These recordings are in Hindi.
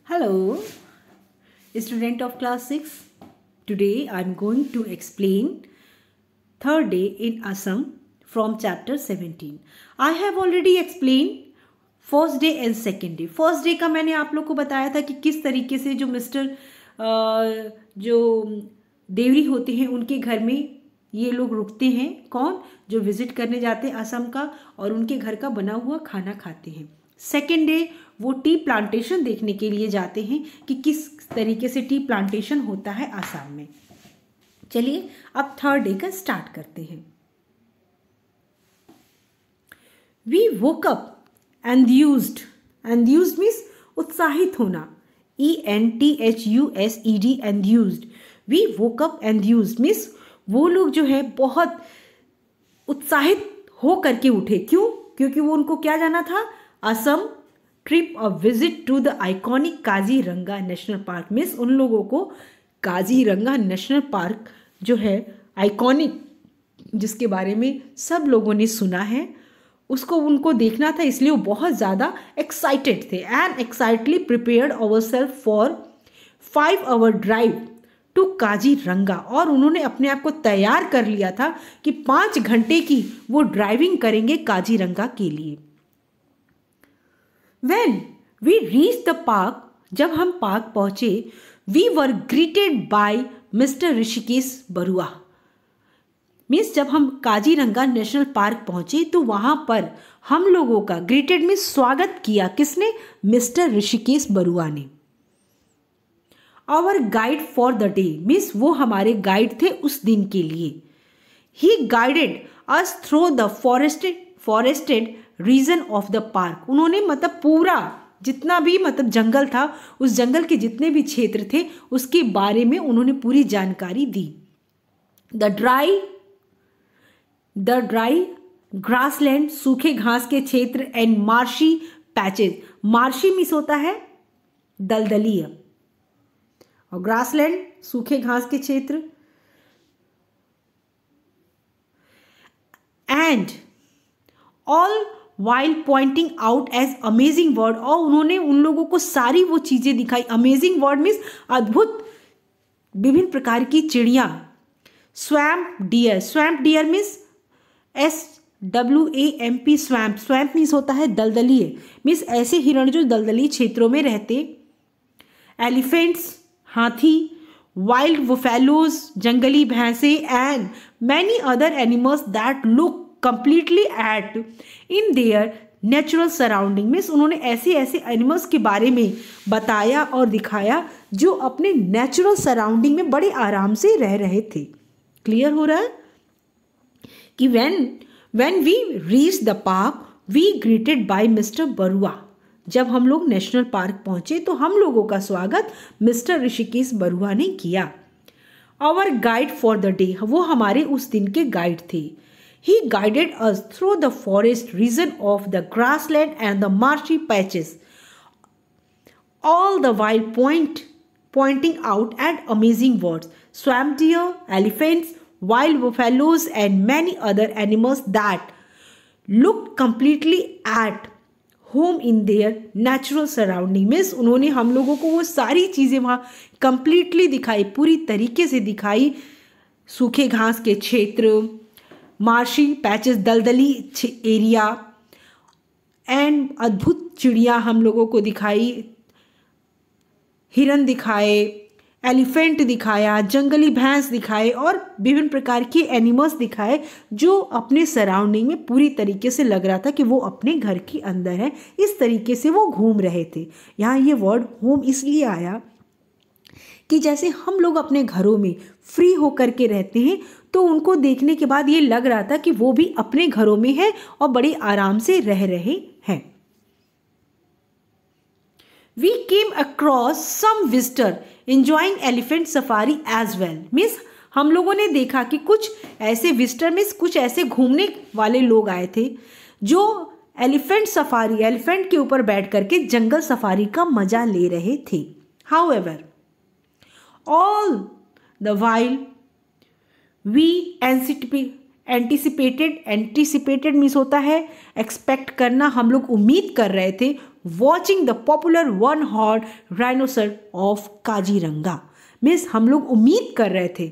Hello, student of class 6. Today I am going to explain third day in Assam from chapter 17. I have already explained first day and second day. First day का मैंने आप लोग को बताया था कि किस तरीके से जो जो देवरी होते हैं उनके घर में ये लोग रुकते हैं. कौन? जो विजिट करने जाते हैं असम का और उनके घर का बना हुआ खाना खाते हैं. सेकेंड डे वो टी प्लांटेशन देखने के लिए जाते हैं कि किस तरीके से टी प्लांटेशन होता है असम में. चलिए अब थर्ड डे का स्टार्ट करते हैं. We woke up enthused means उत्साहित होना. ENTHUSED enthused. We woke up enthused means वो लोग जो है बहुत उत्साहित हो करके उठे. क्यों? क्योंकि वो उनको क्या जाना था? Assam trip a visit to the iconic Kaziranga national park. Means उन लोगों को काजीरंगा नेशनल पार्क जो है आइकॉनिक, जिसके बारे में सब लोगों ने सुना है, उसको उनको देखना था. इसलिए वो बहुत ज़्यादा एक्साइटेड थे. And excitedly prepared ourselves for 5 hour drive to Kaziranga. और उन्होंने अपने आप को तैयार कर लिया था कि 5 घंटे की वो ड्राइविंग करेंगे काजीरंगा के लिए. When we reach the park, जब हम पार्क पहुंचे, we were greeted by mister Rishikesh Barua. Means जब हम काजीरंगा नेशनल पार्क पहुंचे तो वहां पर हम लोगों का ग्रीटेड मीन्स स्वागत किया. किसने? मिस्टर ऋषिकेश बरुआ ने. Our guide for the day means वो हमारे गाइड थे उस दिन के लिए. He guided us through the forested region of the park. उन्होंने मतलब पूरा जितना भी मतलब जंगल था, उस जंगल के जितने भी क्षेत्र थे उसके बारे में उन्होंने पूरी जानकारी दी. द ड्राई ग्रासलैंड सूखे घास के क्षेत्र and marshy patches. Marshy means होता है दलदलीय और ग्रासलैंड सूखे घास के क्षेत्र. And all while pointing out as amazing word. और उन्होंने उन लोगों को सारी वो चीजें दिखाई. अमेजिंग वर्ड मीन्स अद्भुत, विभिन्न प्रकार की चिड़िया. Swamp dear means SWAMP. Swamp means होता है दलदलीय. मीन्स ऐसे हिरण जो दलदली क्षेत्रों में रहते. एलिफेंट्स हाथी, वाइल्ड बुफेलोज जंगली भैंसे and many other animals that look completely eight in their natural surrounding. Means उन्होंने ऐसे एनिमल्स के बारे में बताया और दिखाया जो अपने नेचुरल सराउंडिंग में बड़े आराम से रह रहे थे. क्लियर हो रहा है कि when we reached the park we greeted by Mr. Barua. जब हम लोग नेशनल पार्क पहुंचे तो हम लोगों का स्वागत मिस्टर ऋषिकेश बरुआ ने किया. Our guide for the day, वो हमारे उस दिन के गाइड थे. He guided us through the forest region of the grassland and the marshy patches, all the while pointing out at amazing words. Swamp deer, elephants, wild buffaloes and many other animals that looked completely at home in their natural surrounding. Means उन्होंने हम लोगों को वो सारी चीज़ें वहाँ completely दिखाई, पूरी तरीके से दिखाई. सूखे घास के क्षेत्र, मार्शी पैचेस दलदली एरिया, एंड अद्भुत चिड़िया हम लोगों को दिखाई. हिरन दिखाए, एलिफेंट दिखाया, जंगली भैंस दिखाए और विभिन्न प्रकार के एनिमल्स दिखाए जो अपने सराउंडिंग में पूरी तरीके से लग रहा था कि वो अपने घर के अंदर है. इस तरीके से वो घूम रहे थे. यहाँ ये वर्ड होम इसलिए आया कि जैसे हम लोग अपने घरों में फ्री होकर के रहते हैं तो उनको देखने के बाद ये लग रहा था कि वो भी अपने घरों में है और बड़े आराम से रह रहे हैं. We came across some visitor enjoying elephant safari as well. Means हम लोगों ने देखा कि कुछ ऐसे विजिटर मीन्स कुछ ऐसे घूमने वाले लोग आए थे जो एलिफेंट सफारी, एलिफेंट के ऊपर बैठ करके जंगल सफारी का मजा ले रहे थे. However, all the while we anticipated means होता है एक्सपेक्ट करना, हम लोग उम्मीद कर रहे थे। Watching the popular one horn rhinoceros of Kaziranga means हम लोग उम्मीद कर रहे थे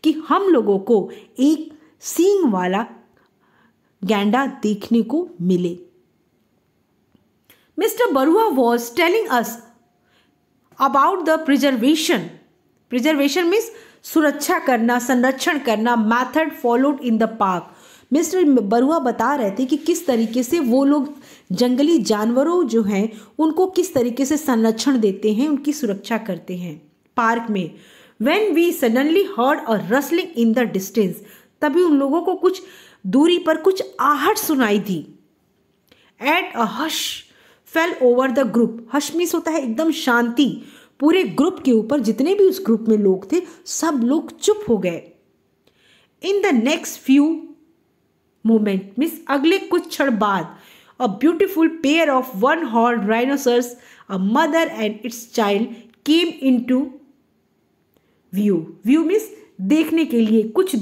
कि हम लोगों को एक सींग वाला गैंडा देखने को मिले। Mister Barua was telling us about the preservation means सुरक्षा करना, संरक्षण करना, method followed in the park. Mister Barua बता रहे थे कि किस तरीके से वो लोग जंगली जानवरों जो हैं उनको किस तरीके से संरक्षण देते हैं, उनकी सुरक्षा करते हैं पार्क में। When we suddenly heard a rustling in the distance, तभी उन लोगों को कुछ दूरी पर कुछ आहट सुनाई दी। At a hush fell over the group, hush means होता है एकदम शांति, पूरे ग्रुप के ऊपर जितने भी उस ग्रुप में लोग थे सब लोग चुप हो गए। In the next few moment means अगले कुछ क्षण बाद a beautiful pair of one-horned rhinoceros, a mother and its child came into view means देखने के लिए। कुछ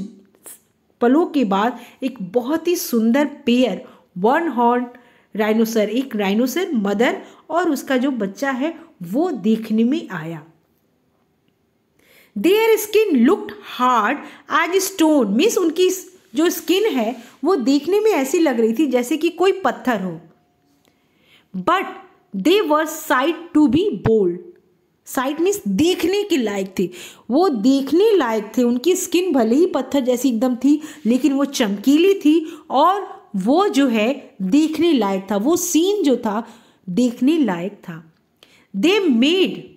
पलों के बाद एक बहुत ही सुंदर पेयर वन हॉर्न राइनोसर, एक राइनोसर मदर और उसका जो बच्चा है वो देखने में आया। Their skin looked hard as stone means उनकी जो स्किन है वो देखने में ऐसी लग रही थी जैसे कि कोई पत्थर हो। But they were sight to be bold, sight means देखने के लायक थे, वो देखने लायक थे। उनकी स्किन भले ही पत्थर जैसी एकदम थी लेकिन वो चमकीली थी और वो जो है देखने लायक था, वो सीन जो था देखने लायक था। They made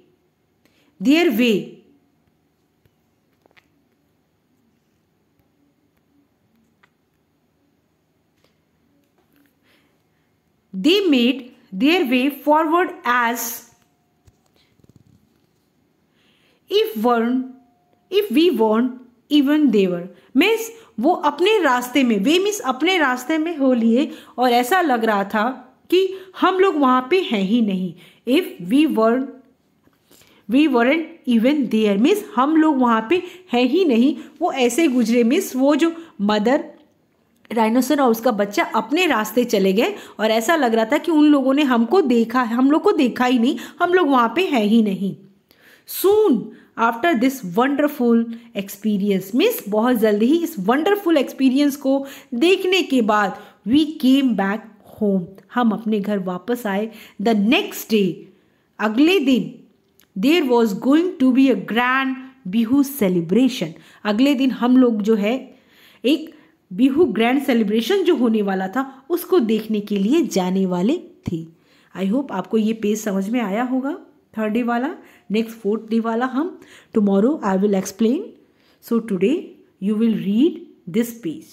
their way forward as if we weren't even there means वो अपने रास्ते में, वे मीन्स अपने रास्ते में हो लिए और ऐसा लग रहा था कि हम लोग वहाँ पे हैं ही नहीं। if we weren't even there means हम लोग वहाँ पे हैं ही नहीं, वो ऐसे गुजरे मीन्स वो जो मदर राइनोसर और उसका बच्चा अपने रास्ते चले गए और ऐसा लग रहा था कि उन लोगों ने हमको देखा, हम लोग को देखा ही नहीं, हम लोग वहाँ पे हैं ही नहीं। Soon after this wonderful experience means बहुत जल्दी ही इस वंडरफुल एक्सपीरियंस को देखने के बाद we came back home हम अपने घर वापस आए। The next day अगले दिन there was going to be a grand Bihu celebration, अगले दिन हम लोग जो है एक बिहू ग्रैंड सेलिब्रेशन जो होने वाला था उसको देखने के लिए जाने वाले थे। आई होप आपको ये पेज समझ में आया होगा। थर्ड डे वाला, नेक्स्ट फोर्थ डे वाला हम tomorrow I will explain. So today you will read this page.